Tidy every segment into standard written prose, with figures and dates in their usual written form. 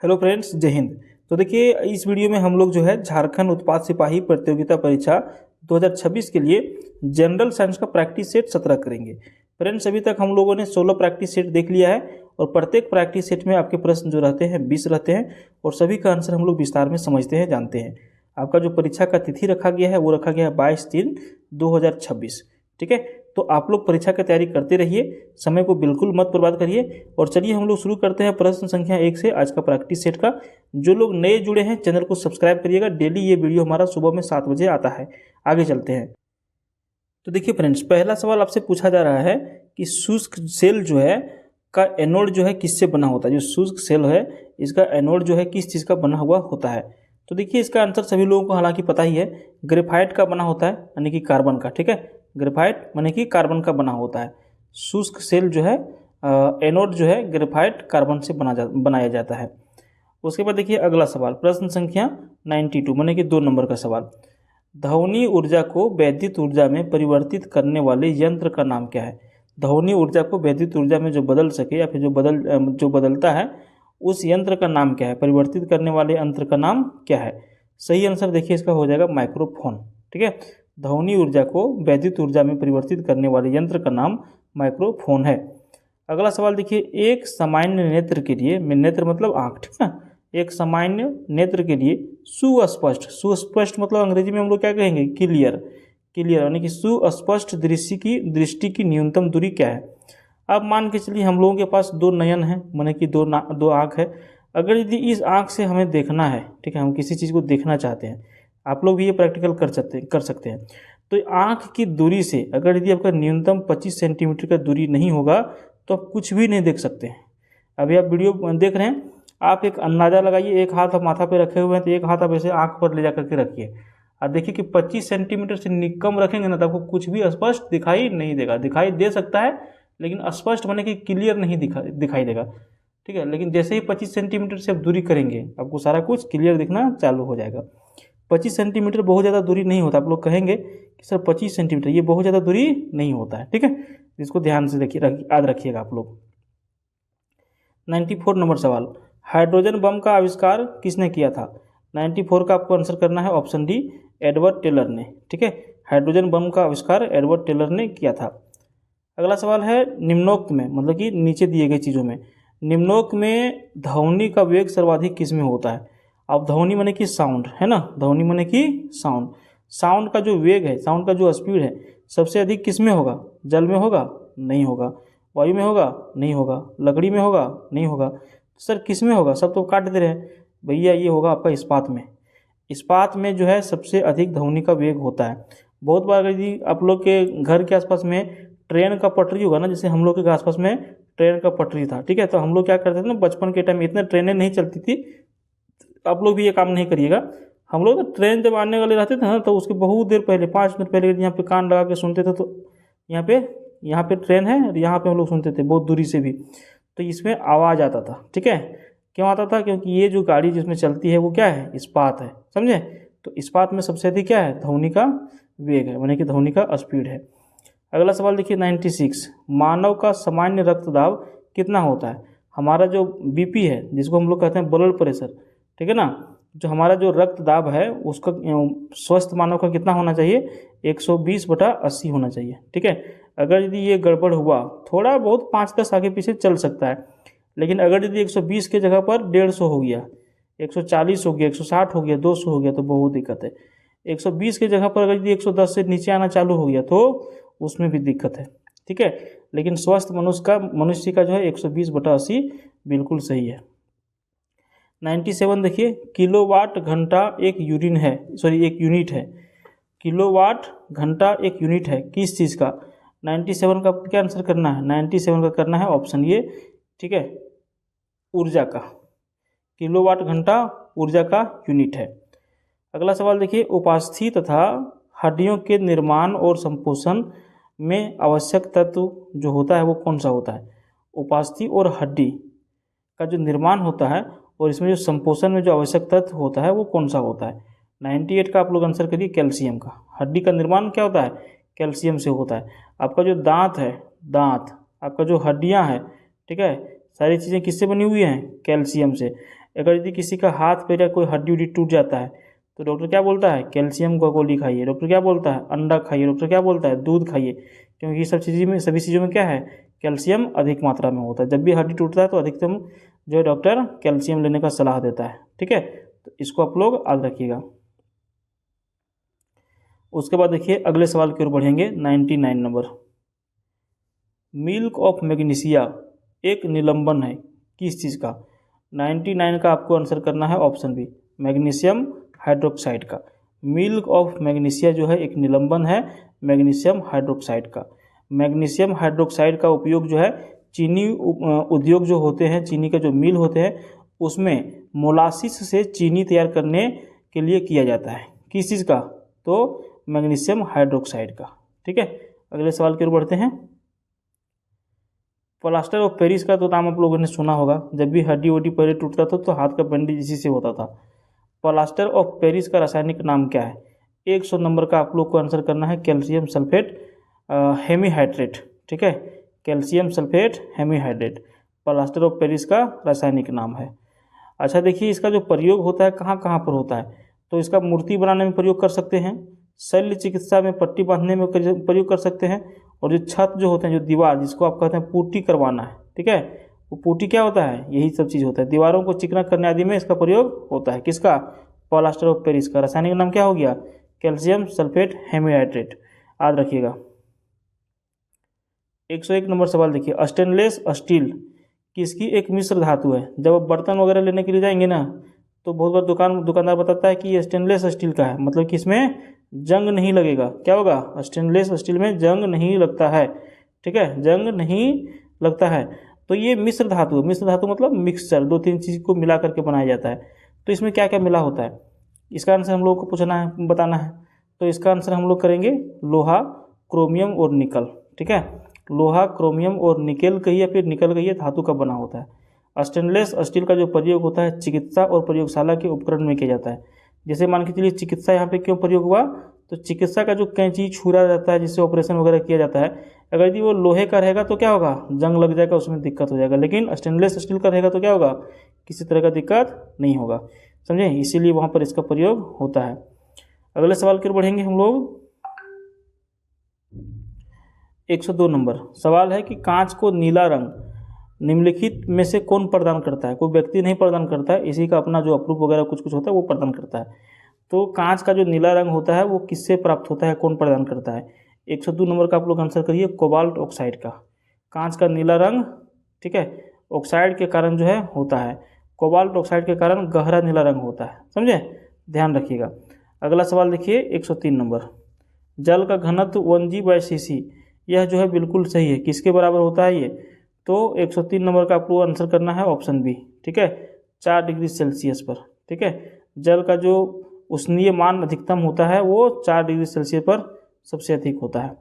Hello friends, जय हिंद। तो देखिए, इस वीडियो में हम लोग जो है झारखंड उत्पाद सिपाही प्रतियोगिता परीक्षा 2026 के लिए जनरल साइंस का प्रैक्टिस सेट 17 करेंगे। फ्रेंड्स, अभी तक हम लोगों ने 16 प्रैक्टिस सेट देख लिया है और प्रत्येक प्रैक्टिस सेट में आपके प्रश्न जो रहते हैं 20 रहते हैं और सभी का आंसर हम लोग विस्तार में समझते हैं, जानते हैं। आपका जो परीक्षा का तिथि रखा गया है वो रखा गया है 22/3/2026। ठीक है, तो आप लोग परीक्षा की तैयारी करते रहिए, समय को बिल्कुल मत बर्बाद करिए। और चलिए हम लोग शुरू करते हैं प्रश्न संख्या 1 से आज का प्रैक्टिस सेट का। जो लोग नए जुड़े हैं चैनल को सब्सक्राइब करिएगा, डेली ये वीडियो हमारा सुबह में 7 बजे आता है। आगे चलते हैं। तो देखिए फ्रेंड्स, पहला सवाल आपसे पूछा जा रहा है कि शुष्क सेल जो है का एनोड जो है किससे बना होता है। जो शुष्क सेल है इसका एनोड जो है किस चीज़ का बना हुआ होता है। तो देखिए, इसका आंसर सभी लोगों को हालांकि पता ही है, ग्रेफाइट का बना होता है, यानी कि कार्बन का। ठीक है, ग्रेफाइट यानी कि कार्बन का बना होता है। शुष्क सेल जो है एनोड जो है ग्रेफाइट कार्बन से बनाया जाता है। उसके बाद देखिए अगला सवाल, प्रश्न संख्या 92 माने कि 2 नंबर का सवाल। ध्वनि ऊर्जा को वैद्युत ऊर्जा में परिवर्तित करने वाले यंत्र का नाम क्या है। ध्वनि ऊर्जा को वैद्युत ऊर्जा में जो बदल सके या फिर जो बदलता है उस यंत्र का नाम क्या है, परिवर्तित करने वाले यंत्र का नाम क्या है। सही आंसर देखिए इसका हो जाएगा माइक्रोफोन। ठीक है, ध्वनि ऊर्जा को वैद्युत ऊर्जा में परिवर्तित करने वाले यंत्र का नाम माइक्रोफोन है। अगला सवाल देखिए, एक सामान्य नेत्र के लिए, नेत्र मतलब आँख, ठीक है, एक सामान्य नेत्र के लिए सुस्पष्ट मतलब अंग्रेजी में हम लोग क्या कहेंगे, क्लियर यानी कि सुस्पष्ट दृष्टि की न्यूनतम दूरी क्या है। अब मान के चलिए हम लोगों के पास 2 नयन है, माने कि दो आँख है। अगर यदि इस आँख से हमें देखना है, ठीक है, हम किसी चीज़ को देखना चाहते हैं, आप लोग भी ये प्रैक्टिकल कर सकते हैं। तो आँख की दूरी से अगर यदि आपका न्यूनतम 25 सेंटीमीटर का दूरी नहीं होगा तो आप कुछ भी नहीं देख सकते हैं। अभी आप वीडियो देख रहे हैं, आप एक अंदाज़ा लगाइए, एक हाथ आप माथा पे रखे हुए हैं तो एक हाथ आप ऐसे आँख पर ले जा करके रखिए और देखिए कि 25 सेंटीमीटर से कम रखेंगे ना तो आपको कुछ भी स्पष्ट दिखाई नहीं देगा। दिखाई दे सकता है लेकिन स्पष्ट माने कि क्लियर नहीं दिखाई देगा। ठीक है, लेकिन जैसे ही 25 सेंटीमीटर से आप दूरी करेंगे आपको सारा कुछ क्लियर दिखना चालू हो जाएगा। 25 सेंटीमीटर बहुत ज़्यादा दूरी नहीं होता। आप लोग कहेंगे कि सर 25 सेंटीमीटर ये बहुत ज़्यादा दूरी नहीं होता है। ठीक है, इसको ध्यान से याद रखिएगा आप लोग। 94 नंबर सवाल, हाइड्रोजन बम का आविष्कार किसने किया था। 94 का आपको आंसर करना है ऑप्शन डी, एडवर्ड टेलर ने। ठीक है, हाइड्रोजन बम का आविष्कार एडवर्ड टेलर ने किया था। अगला सवाल है, निम्नोक्त में मतलब कि नीचे दिए गए चीज़ों में निम्नोक्त में ध्वनि का वेग सर्वाधिक किस में होता है। अब ध्वनि माने कि साउंड है ना, ध्वनि माने कि साउंड का जो वेग है, साउंड का जो स्पीड है सबसे अधिक किस में होगा। जल में होगा, नहीं होगा। वायु में होगा, नहीं होगा। लकड़ी में होगा, नहीं होगा। सर किस में होगा, सब तो काट दे रहे हैं भैया। ये होगा आपका इस्पात में। इस्पात में जो है सबसे अधिक ध्वनि का वेग होता है। बहुत बार यदि आप लोग के घर के आसपास में ट्रेन का पटरी होगा ना, जैसे हम लोग के आसपास में ट्रेन का पटरी था, ठीक है, तो हम लोग क्या करते थे ना, बचपन के टाइम इतने ट्रेनें नहीं चलती थी, आप लोग भी ये काम नहीं करिएगा। हम लोग ट्रेन जब आने वाले रहते थे ना तो उसके बहुत देर पहले 5 मिनट पहले यहाँ पे कान लगा के सुनते थे। तो यहाँ पे ट्रेन है और यहाँ पे हम लोग सुनते थे बहुत दूरी से भी, तो इसमें आवाज़ आता था। ठीक है, क्यों आता था, क्योंकि ये जो गाड़ी जिसमें चलती है वो क्या है, इस्पात है, समझे। तो इस्पात में सबसे अधिक क्या है, ध्वनि का वेग है, माने कि ध्वनि का स्पीड है। अगला सवाल देखिए 96, मानव का सामान्य रक्तदाब कितना होता है। हमारा जो बीपी है जिसको हम लोग कहते हैं ब्लड प्रेशर, ठीक है ना, जो हमारा जो रक्तदाब है उसका स्वस्थ मानव का कितना होना चाहिए, 120/80 होना चाहिए। ठीक है, अगर यदि ये गड़बड़ हुआ थोड़ा बहुत 5-10 आगे पीछे चल सकता है, लेकिन अगर यदि 120 के जगह पर 150 हो गया, 140 हो गया, 160 हो गया, 200 हो गया तो बहुत दिक्कत है। 120 की जगह पर अगर यदि 110 से नीचे आना चालू हो गया तो उसमें भी दिक्कत है। ठीक है, लेकिन स्वस्थ मनुष्य का जो है 120/80 बिल्कुल सही है। 97 देखिए, किलोवाट घंटा एक यूनिट है। किलोवाट घंटा एक यूनिट है किस चीज़ का। 97 का क्या आंसर करना है, 97 का करना है ऑप्शन ये। ठीक है, ऊर्जा का, किलोवाट घंटा ऊर्जा का यूनिट है। अगला सवाल देखिए, उपास्थि तथा हड्डियों के निर्माण और संपोषण में आवश्यक तत्व जो होता है वो कौन सा होता है। उपास्थि और हड्डी का जो निर्माण होता है और इसमें जो संपोषण में जो आवश्यक तत्व होता है वो कौन सा होता है। 98 का आप लोग आंसर करिए, कैल्शियम का। हड्डी का निर्माण क्या होता है, कैल्शियम से होता है। आपका जो दांत है, आपका जो हड्डियां हैं, ठीक है, सारी चीज़ें किससे बनी हुई हैं, कैल्शियम से। अगर यदि किसी का हाथ पैर या कोई हड्डी उड्डी टूट जाता है तो डॉक्टर क्या बोलता है, कैल्शियम का गोली खाइए। डॉक्टर क्या बोलता है, अंडा खाइए। डॉक्टर क्या बोलता है, दूध खाइए, क्योंकि सभी चीज़ों में क्या है, कैल्शियम अधिक मात्रा में होता है। जब भी हड्डी टूटता है तो अधिकतम जो है डॉक्टर कैल्शियम लेने का सलाह देता है। ठीक है, तो इसको आप लोग याद रखिएगा। उसके बाद देखिए अगले सवाल की ओर बढ़ेंगे। 99 नंबर, मिल्क ऑफ मैग्नीशिया एक निलंबन है किस चीज़ का। 99 का आपको आंसर करना है ऑप्शन बी, मैग्नीशियम हाइड्रोक्साइड का। मिल्क ऑफ मैग्नीशिया जो है एक निलंबन है मैग्नीशियम हाइड्रोक्साइड का। मैग्नीशियम हाइड्रोक्साइड का उपयोग जो है चीनी उद्योग जो होते हैं, चीनी के जो मिल होते हैं उसमें मोलासिस से चीनी तैयार करने के लिए किया जाता है। किस चीज़ का, तो मैग्नीशियम हाइड्रोक्साइड का। ठीक है, अगले सवाल की ओर बढ़ते हैं। प्लास्टर ऑफ पेरिस का तो नाम आप लोगों ने सुना होगा। जब भी हड्डी वड्डी पैर टूटता था तो हाथ का बैंडेज इसी से होता था। प्लास्टर ऑफ पेरिस का रासायनिक नाम क्या है। 100 नंबर का आप लोग को आंसर करना है कैल्शियम सल्फेट हेमीहाइड्रेट। ठीक है, calcium sulphate hemihydrate plaster of Paris का रासायनिक नाम है। अच्छा देखिए, इसका जो प्रयोग होता है कहाँ कहाँ पर होता है, तो इसका मूर्ति बनाने में प्रयोग कर सकते हैं, शल्य चिकित्सा में पट्टी बांधने में प्रयोग कर सकते हैं, और जो छत जो होते हैं, जो दीवार जिसको आप कहते हैं पुट्टी करवाना है, ठीक है, वो पुट्टी क्या होता है, यही सब चीज़ होता है। दीवारों को चिकना करने आदि में इसका प्रयोग होता है। किसका, प्लास्टर ऑफ पेरिस का। रासायनिक नाम क्या हो गया, कैल्शियम सल्फेट हेमीहाइड्रेट, याद रखिएगा। 101 नंबर सवाल देखिए, स्टेनलेस स्टील किसकी एक मिश्र धातु है। जब आप बर्तन वगैरह लेने के लिए जाएंगे ना तो बहुत बार दुकानदार बताता है कि ये स्टेनलेस स्टील का है, मतलब कि इसमें जंग नहीं लगेगा। क्या होगा, स्टेनलेस स्टील में जंग नहीं लगता है। ठीक है, जंग नहीं लगता है। तो ये मिश्र धातु, मिश्र धातु मतलब मिक्सचर, 2-3 चीज़ को मिला करके बनाया जाता है। तो इसमें क्या क्या मिला होता है, इसका आंसर हम लोग को पूछना है, बताना है। तो इसका आंसर हम लोग करेंगे लोहा, क्रोमियम और निकल। ठीक है, लोहा, क्रोमियम और निकेल कहिए या फिर निकल कहिए, धातु का बना होता है। स्टेनलेस स्टील का जो प्रयोग होता है चिकित्सा और प्रयोगशाला के उपकरण में किया जाता है। जैसे मान के चलिए चिकित्सा यहाँ पे क्यों प्रयोग हुआ, तो चिकित्सा का जो कैंची छुरा रहता है जिससे ऑपरेशन वगैरह किया जाता है, अगर यदि वो लोहे का रहेगा तो क्या होगा, जंग लग जाएगा, उसमें दिक्कत हो जाएगा। लेकिन स्टेनलेस स्टील का रहेगा तो क्या होगा, किसी तरह का दिक्कत नहीं होगा। समझे, इसीलिए वहाँ पर इसका प्रयोग होता है। अगले सवाल की ओर बढ़ेंगे हम लोग। 102 नंबर सवाल है कि कांच को नीला रंग निम्नलिखित में से कौन प्रदान करता है। कोई व्यक्ति नहीं प्रदान करता है, इसी का अपना जो अप्रूव वगैरह कुछ कुछ होता है वो प्रदान करता है। तो कांच का जो नीला रंग होता है वो किससे प्राप्त होता है, कौन प्रदान करता है। 102 नंबर का आप लोग आंसर करिए, कोबाल्ट ऑक्साइड का। कांच का नीला रंग, ठीक है, ऑक्साइड के कारण जो है होता है। कोबाल्ट ऑक्साइड के कारण गहरा नीला रंग होता है। समझे, ध्यान रखिएगा। अगला सवाल देखिए 103 नंबर, जल का घनत्व 1g/cc, यह जो है बिल्कुल सही है। किसके बराबर होता है ये, तो 103 नंबर का आपको आंसर करना है ऑप्शन बी। ठीक है, 4 डिग्री सेल्सियस पर। ठीक है, जल का जो उष्णीय मान अधिकतम होता है वो 4 डिग्री सेल्सियस पर सबसे अधिक होता है।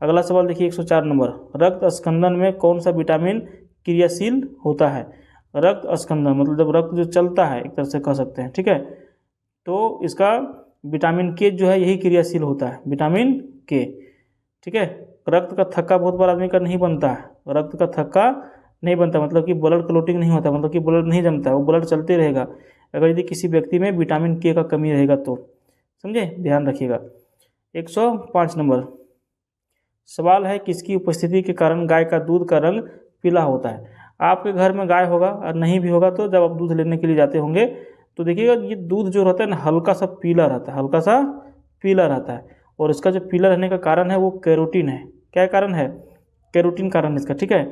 अगला सवाल देखिए 104 नंबर, रक्त स्कंदन में कौन सा विटामिन क्रियाशील होता है। रक्त स्कंदन मतलब जब रक्त जो चलता है, एक तरह से कह सकते हैं। ठीक है, तो इसका विटामिन के जो है यही क्रियाशील होता है, विटामिन के। ठीक है, रक्त का थक्का बहुत बार आदमी का नहीं बनता है, रक्त का थक्का नहीं बनता, मतलब कि ब्लड क्लोटिंग नहीं होता, मतलब कि ब्लड नहीं जमता है, वो ब्लड चलते रहेगा अगर यदि किसी व्यक्ति में विटामिन के का कमी रहेगा तो। समझे, ध्यान रखिएगा। 105 नंबर सवाल है, किसकी उपस्थिति के कारण गाय का दूध का रंग पीला होता है। आपके घर में गाय होगा और नहीं भी होगा तो जब आप दूध लेने के लिए जाते होंगे तो देखिएगा ये दूध जो रहता है ना हल्का सा पीला रहता है, हल्का सा पीला रहता है। और इसका जो पीला रहने का कारण है वो कैरोटीन है। क्या कारण है, कैरोटीन कारण इसका। ठीक है,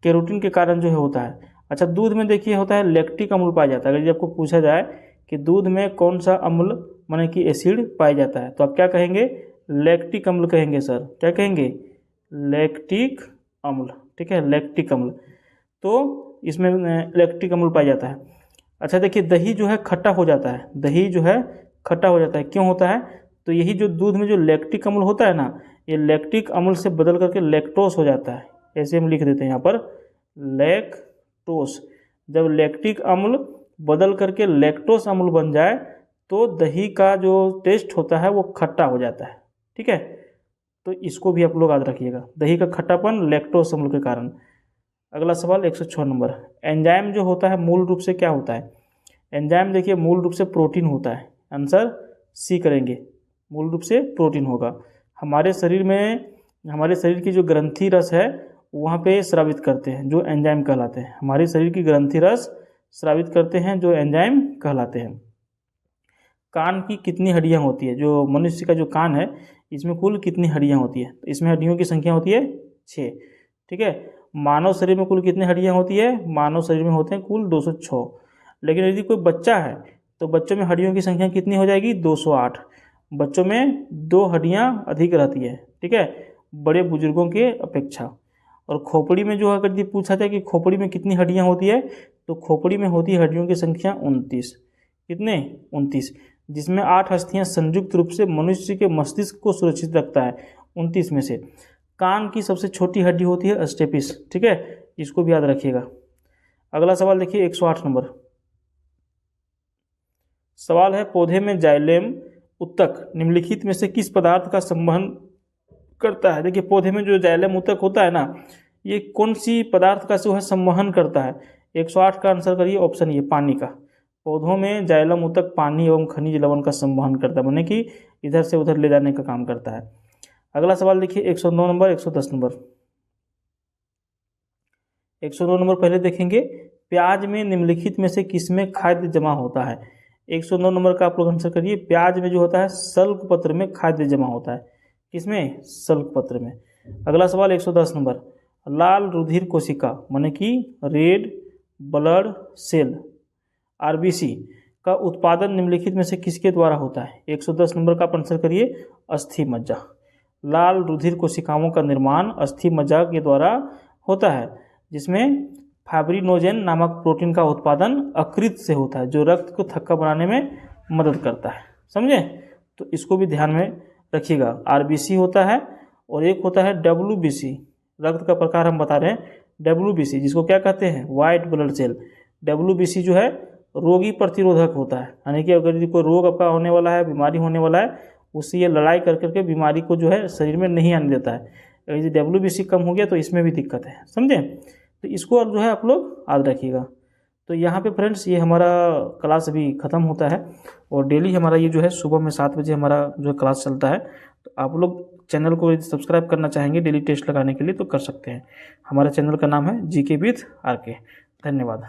कैरोटीन के कारण जो है होता है। अच्छा, दूध में देखिए होता है लैक्टिक अम्ल पाया जाता है। अगर आपको पूछा जाए कि दूध में कौन सा अम्ल माने कि एसिड पाया जाता है तो आप क्या कहेंगे, लैक्टिक अम्ल कहेंगे। सर क्या कहेंगे, लैक्टिक अम्ल। ठीक है, लैक्टिक अम्ल, तो इसमें लैक्टिक अम्ल पाया जाता है। अच्छा देखिए, दही जो है खट्टा हो जाता है, दही जो है खट्टा हो जाता है, क्यों होता है, तो यही जो दूध में जो लैक्टिक अम्ल होता है ना, ये लैक्टिक अम्ल से बदल करके लैक्टोस हो जाता है। ऐसे हम लिख देते हैं यहाँ पर लैक्टोस। जब लैक्टिक अम्ल बदल करके लैक्टोस अम्ल बन जाए तो दही का जो टेस्ट होता है वो खट्टा हो जाता है। ठीक है, तो इसको भी आप लोग याद रखिएगा, दही का खट्टापन लैक्टोस अम्ल के कारण। अगला सवाल 106 नंबर, एंजाइम जो होता है मूल रूप से क्या होता है। एंजाइम देखिए मूल रूप से प्रोटीन होता है, आंसर सी करेंगे, मूल रूप से प्रोटीन होगा। हमारे शरीर की जो ग्रंथि रस है वहाँ पे स्रावित करते हैं जो एंजाइम कहलाते हैं। हमारे शरीर की ग्रंथि रस स्रावित करते हैं जो एंजाइम कहलाते हैं। कान की कितनी हड्डियाँ होती है? जो मनुष्य का जो कान है इसमें कुल कितनी हड्डियाँ होती है? तो इसमें हड्डियों की संख्या होती है 6। ठीक है। मानव शरीर में कुल कितनी हड्डियाँ होती है? मानव शरीर में होते हैं कुल 206। लेकिन यदि कोई बच्चा है तो बच्चों में हड्डियों की संख्या कितनी हो जाएगी? 208। बच्चों में 2 हड्डियाँ अधिक रहती है, ठीक है, बड़े बुजुर्गों के अपेक्षा। और खोपड़ी में जो अगर यदि पूछा जाए कि खोपड़ी में कितनी हड्डियाँ होती है, तो खोपड़ी में होती है हड्डियों की संख्या 29। कितने? 29, जिसमें 8 अस्थियां संयुक्त रूप से मनुष्य के मस्तिष्क को सुरक्षित रखता है 29 में से। कान की सबसे छोटी हड्डी होती है स्टेपिस, ठीक है, इसको भी याद रखिएगा। अगला सवाल देखिए 108 नंबर सवाल है, पौधे में जाइलेम उत्तक निम्नलिखित में से किस पदार्थ का संवहन करता है? देखिए पौधे में जो जाइलेम उत्तक होता है ना, ये कौन सी पदार्थ का जो है संवहन करता है? 108 का आंसर करिए ऑप्शन ए, पानी का। पौधों में जाइलम उत्तक पानी एवं खनिज लवण का संवहन करता है, माने कि इधर से उधर ले जाने का काम करता है। अगला सवाल देखिए 109 नंबर 110 नंबर 109 नंबर पहले देखेंगे, प्याज में निम्नलिखित में से किसमें खाद्य जमा होता है? 109 नंबर का आप लोग आंसर करिए। प्याज में जो होता है सल्क पत्र में खाद्य जमा होता है। किसमें? सल्क पत्र में। अगला सवाल 110 नंबर, लाल रुधिर कोशिका माने कि रेड ब्लड सेल आरबीसी का उत्पादन निम्नलिखित में से किसके द्वारा होता है? 110 नंबर का आप आंसर करिए, अस्थि मज्जा। लाल रुधिर कोशिकाओं का निर्माण अस्थि मज्जा के द्वारा होता है, जिसमें फाइब्रिनोजेन नामक प्रोटीन का उत्पादन यकृत से होता है, जो रक्त को थक्का बनाने में मदद करता है। समझे? तो इसको भी ध्यान में रखिएगा। आरबीसी होता है और एक होता है डब्ल्यूबीसी, रक्त का प्रकार हम बता रहे हैं डब्ल्यूबीसी, जिसको क्या कहते हैं? White blood cell. डब्ल्यूबीसी जो है रोगी प्रतिरोधक होता है, यानी कि अगर यदि कोई रोग आपका होने वाला है, बीमारी होने वाला है, उससे ये लड़ाई कर करके बीमारी को जो है शरीर में नहीं आने देता है। यदि डब्ल्यूबीसी कम हो गया तो इसमें भी दिक्कत है। समझे? तो इसको जो है आप लोग याद रखिएगा। तो यहाँ पे फ्रेंड्स ये हमारा क्लास अभी ख़त्म होता है और डेली हमारा ये जो है सुबह में 7 बजे हमारा जो है क्लास चलता है। तो आप लोग चैनल को यदि सब्सक्राइब करना चाहेंगे डेली टेस्ट लगाने के लिए तो कर सकते हैं। हमारे चैनल का नाम है जीके विद आरके। धन्यवाद।